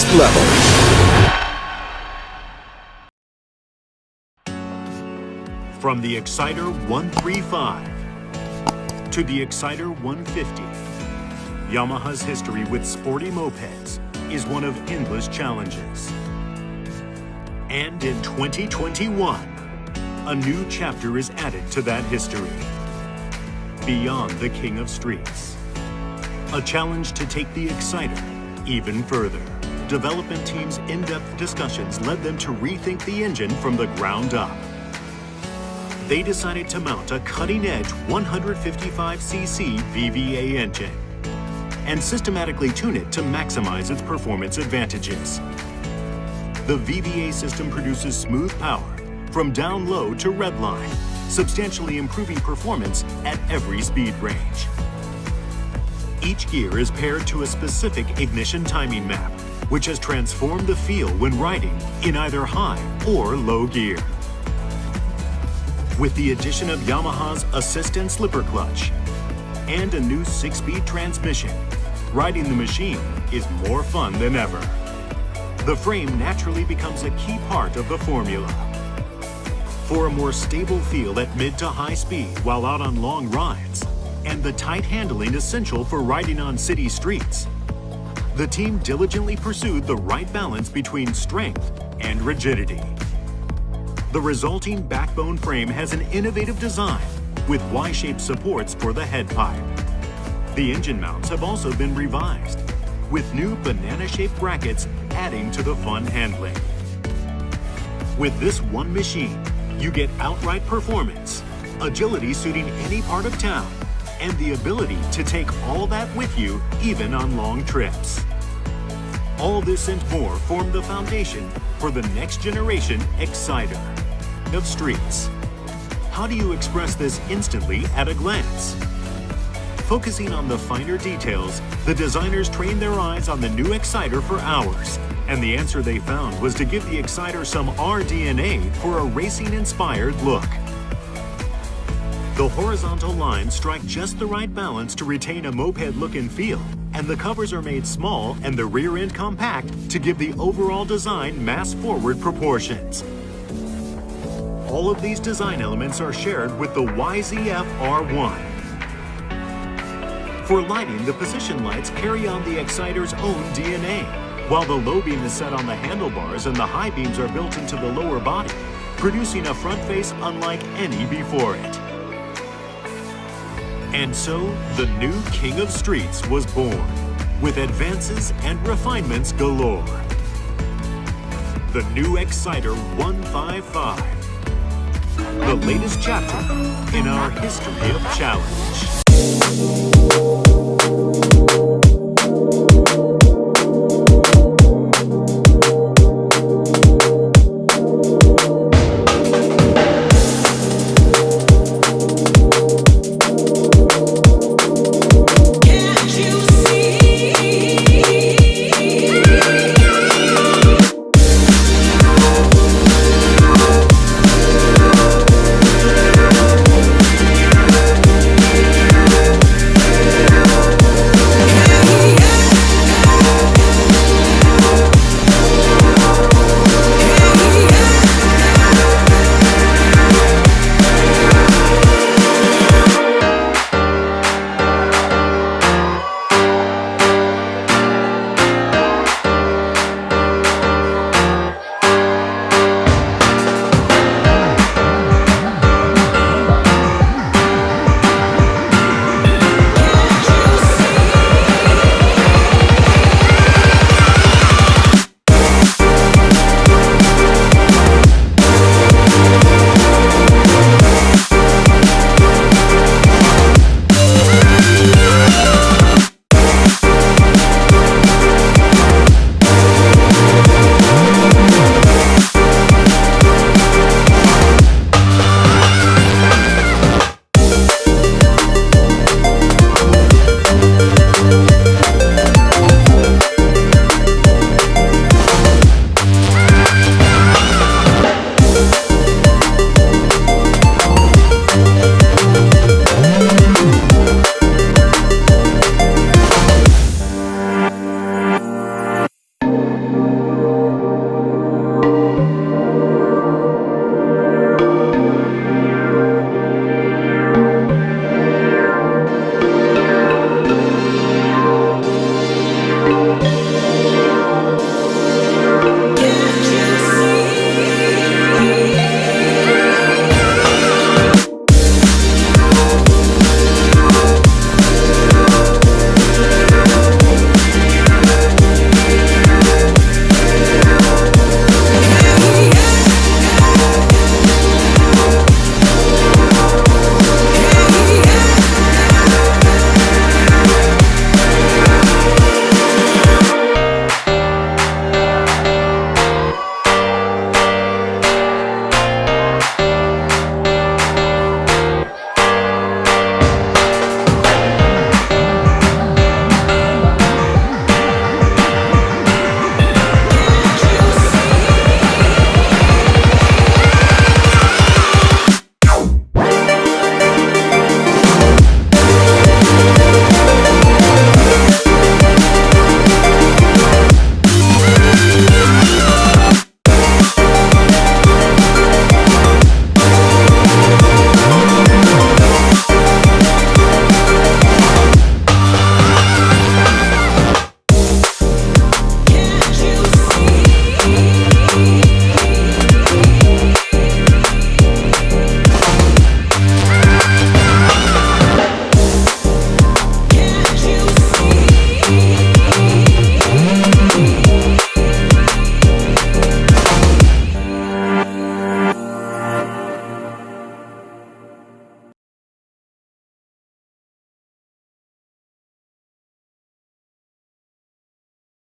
next level. From the Exciter 135 to the Exciter 150, Yamaha's history with sporty mopeds is one of endless challenges. And in 2021, a new chapter is added to that history. Beyond the King of Streets. A challenge to take the Exciter even further. Development team's in-depth discussions led them to rethink the engine from the ground up. They decided to mount a cutting-edge 155cc VVA engine and systematically tune it to maximize its performance advantages. The VVA system produces smooth power from down low to redline, substantially improving performance at every speed range. Each gear is paired to a specific ignition timing map, which has transformed the feel when riding in either high or low gear. With the addition of Yamaha's assist and slipper clutch and a new 6-speed transmission, riding the machine is more fun than ever. The frame naturally becomes a key part of the formula. For a more stable feel at mid to high speed while out on long rides, and the tight handling essential for riding on city streets, the team diligently pursued the right balance between strength and rigidity. The resulting backbone frame has an innovative design with Y-shaped supports for the head pipe. The engine mounts have also been revised, with new banana-shaped brackets adding to the fun handling. With this one machine, you get outright performance, agility suiting any part of town, and the ability to take all that with you even on long trips. All this and more form the foundation for the next generation Exciter of streets. How do you express this instantly at a glance? Focusing on the finer details, the designers trained their eyes on the new Exciter for hours, and the answer they found was to give the Exciter some RDNA for a racing-inspired look. The horizontal lines strike just the right balance to retain a moped look and feel, and the covers are made small and the rear end compact to give the overall design mass-forward proportions. All of these design elements are shared with the YZF R1. For lighting, the position lights carry on the Exciter's own DNA, while the low beam is set on the handlebars and the high beams are built into the lower body, producing a front face unlike any before it. And so, the new King of Streets was born, with advances and refinements galore. The new Exciter 155. The latest chapter in our history of challenge.